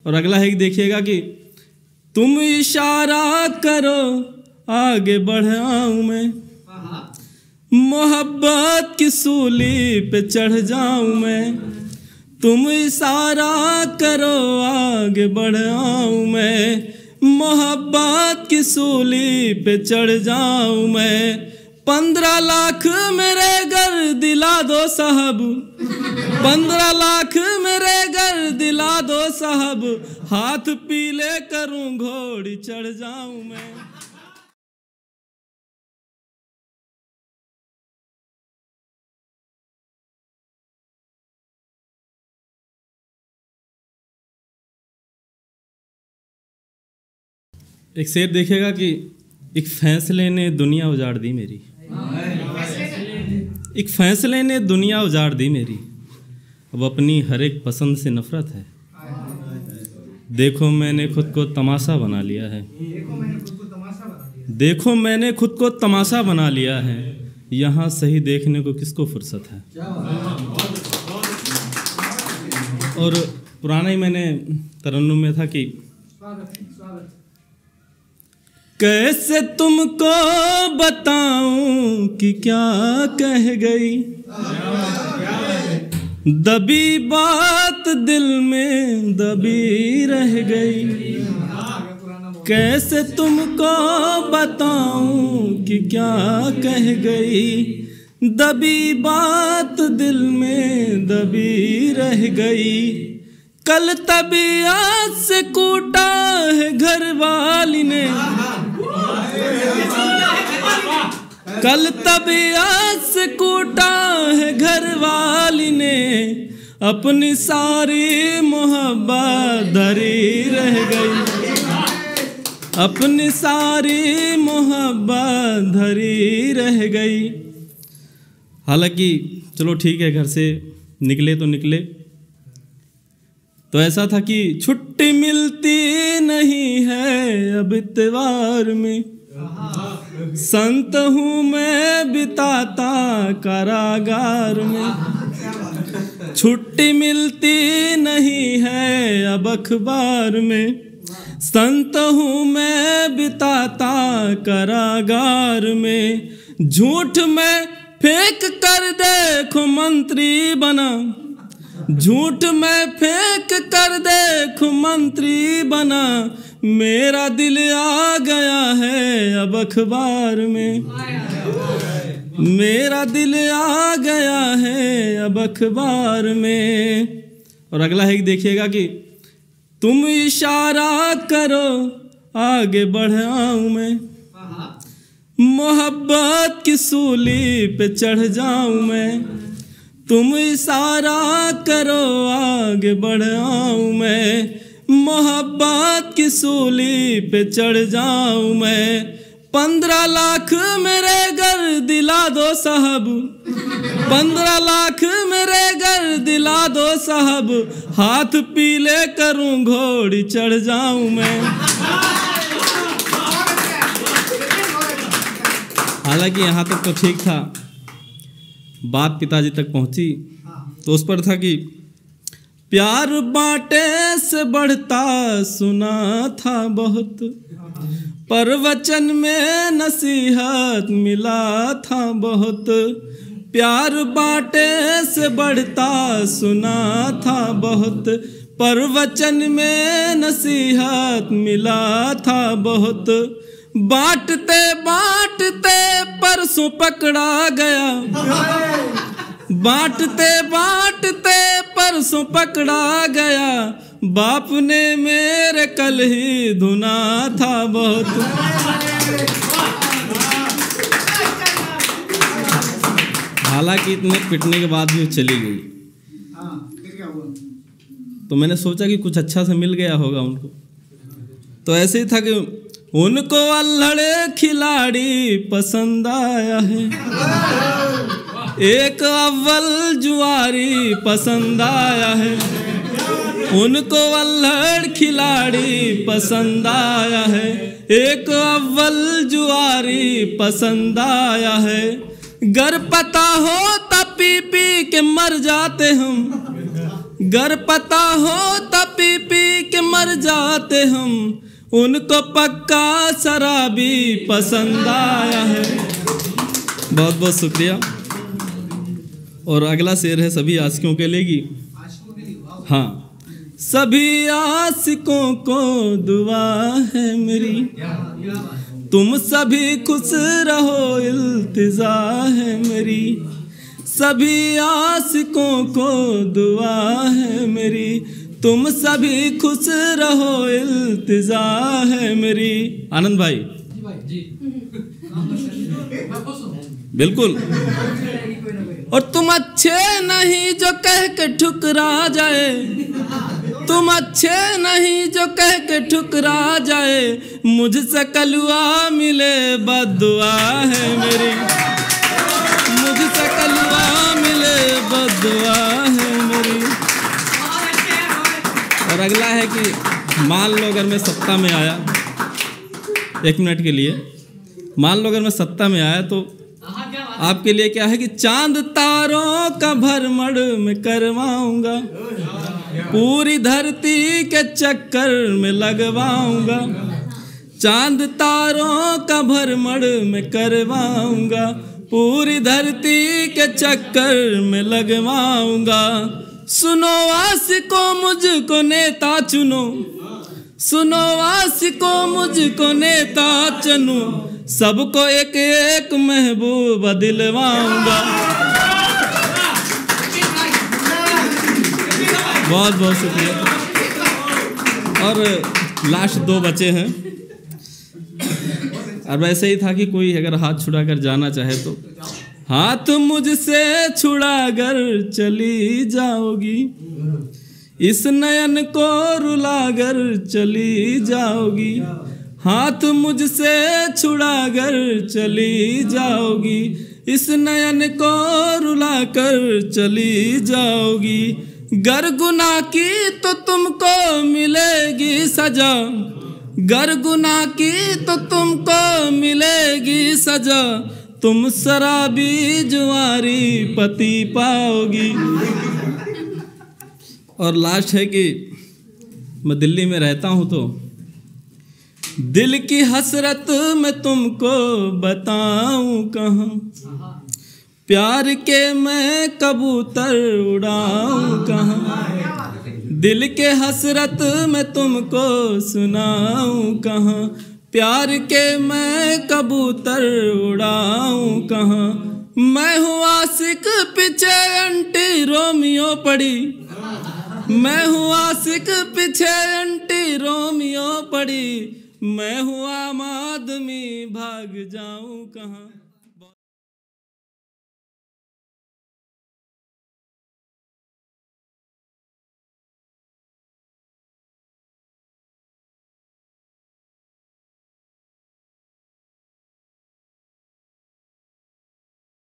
और अगला है देखिएगा कि तुम इशारा करो आगे बढ़ आऊं मैं, मोहब्बत की सूली पे चढ़ जाऊं मैं। तुम इशारा करो आगे बढ़ आऊं मैं, मोहब्बत की सूली पे चढ़ जाऊं मैं। 15 लाख मेरे घर दिला दो साहब, 15 लाख मेरे घर दिला दो साहब, हाथ पीले करूं घोड़ी चढ़ जाऊं मैं। एक शेर देखिएगा कि एक फैसले ने दुनिया उजाड़ दी मेरी, एक फैसले ने दुनिया उजाड़ दी मेरी, अब अपनी हर एक पसंद से नफरत है। देखो मैंने खुद को तमाशा बना लिया है, देखो मैंने खुद को तमाशा बना लिया है, यहाँ सही देखने को किसको फुर्सत है। और पुराना ही मैंने तरन्नुम में था कि कैसे तुमको बताऊं कि क्या कह गई, दबी बात दिल में दबी रह गई। कैसे तुमको बताऊं कि क्या कह गई, दबी बात दिल में दबी रह गई। कल तबीयत से कूटा है घर वाली ने, कल तबीयत से कूटा है घर वाली ने, अपनी सारी मोहब्बत धरी रह गई, अपनी सारी मोहब्बत धरी रह गई। हालांकि चलो ठीक है, घर से निकले तो निकले, तो ऐसा था कि छुट्टी मिलती नहीं है अब इतवार में, संत हूँ मैं बिताता कारागार में। छुट्टी मिलती नहीं है अब अखबार में, संत हूँ मैं बिताता कारागार में। झूठ में फेंक कर देखो मंत्री बना, झूठ में फेंक कर देखो मंत्री बना, मेरा दिल आ गया है अब अखबार में, मेरा दिल आ गया है अब अखबार में। और अगला है देखिएगा कि तुम इशारा करो आगे बढ़ आऊं मैं, मोहब्बत की सूली पे चढ़ जाऊं मैं। तुम इशारा करो आगे बढ़ आऊं मैं, मोहब्बत की सूली पे चढ़ जाऊं मैं। 15 लाख मेरे घर दिला दो साहब, 15 लाख मेरे घर दिला दो साहब, हाथ पीले करूं घोड़ी चढ़ जाऊं मैं। हालांकि यहाँ तक तो ठीक था, बात पिताजी तक पहुंची तो उस पर था कि प्यार बांटे से बढ़ता सुना था बहुत, पर वचन में नसीहत मिला था बहुत। प्यार बांटे से बढ़ता सुना था बहुत, पर वचन में नसीहत मिला था बहुत। बांटते बांटते परसों पकड़ा गया, बांटते बांटते परसों पकड़ा गया, बाप ने मेरे कल ही धुना था बहुत। हालांकि इतने पिटने के बाद भी वो चली गई, तो मैंने सोचा कि कुछ अच्छा से मिल गया होगा उनको। तो ऐसे ही था कि उनको अल्हड़ खिलाड़ी पसंद आया है, एक अव्वल जुआरी पसंद आया है। उनको अल्हड़ खिलाड़ी पसंद आया है, एक अव्वल जुआरी पसंद आया है। गर पता हो तब पी पी के मर जाते हम, गर पता होता पी पी के मर जाते हम, उनको पक्का शराबी पसंद आया है। बहुत बहुत शुक्रिया। और अगला शेर है सभी आशिकों के लिए। हाँ, सभी आशिकों को दुआ है मेरी, तुम सभी खुश रहो इल्तिजा है मेरी। सभी आशिकों को दुआ है मेरी, तुम सभी खुश रहो इल्तिजा है मेरी। आनंद भाई बिल्कुल। और तुम अच्छे नहीं जो कह के ठुकरा जाए, तुम अच्छे नहीं जो कह के ठुकरा जाए, मुझसे कलुआ मिले बद्दुआ है मेरी, मुझसे कलुआ मिले बद्दुआ है मेरी। और अगला है कि मान लो अगर मैं सत्ता में आया, 1 मिनट के लिए, मान लो अगर मैं सत्ता में आया तो आपके लिए क्या है कि चांद तारों का भ्रमण मैं करवाऊंगा, पूरी धरती के चक्कर में लगवाऊंगा। चांद तारों का भ्रमण मैं करवाऊंगा, पूरी धरती के चक्कर में लगवाऊंगा। सुनो आशिकों मुझको नेता चुनो, सुनो आशिकों मुझको नेता चुनो, सबको एक एक महबूबा दिलवाऊंगा। बहुत बहुत शुक्रिया। और लास्ट 2 बचे हैं। और वैसे ही था कि कोई अगर हाथ छुड़ा कर जाना चाहे तो, हाथ मुझसे छुड़ाकर चली जाओगी, इस नयन को रुलाकर चली जाओगी। हाथ मुझसे छुड़ाकर चली जाओगी, इस नयन को रुलाकर चली जाओगी। गर गुनाह की तो तुमको मिलेगी सजा, गर गुनाह की तो तुमको मिलेगी सजा, तुम शराबी जुआरी पति पाओगी। और लास्ट है कि मैं दिल्ली में रहता हूँ तो दिल की हसरत मैं तुमको बताऊं कहाँ, प्यार के मैं कबूतर उड़ाऊं कहाँ। दिल के हसरत मैं तुमको सुनाऊं कहाँ, प्यार के मैं कबूतर उड़ाऊं कहाँ। मैं हूँ आशिक पीछे एंटी रोमियो पड़ी, मैं हूँ आशिक पीछे एंटी रोमियो पड़ी, मैं हूँ आम आदमी भाग जाऊं कहाँ।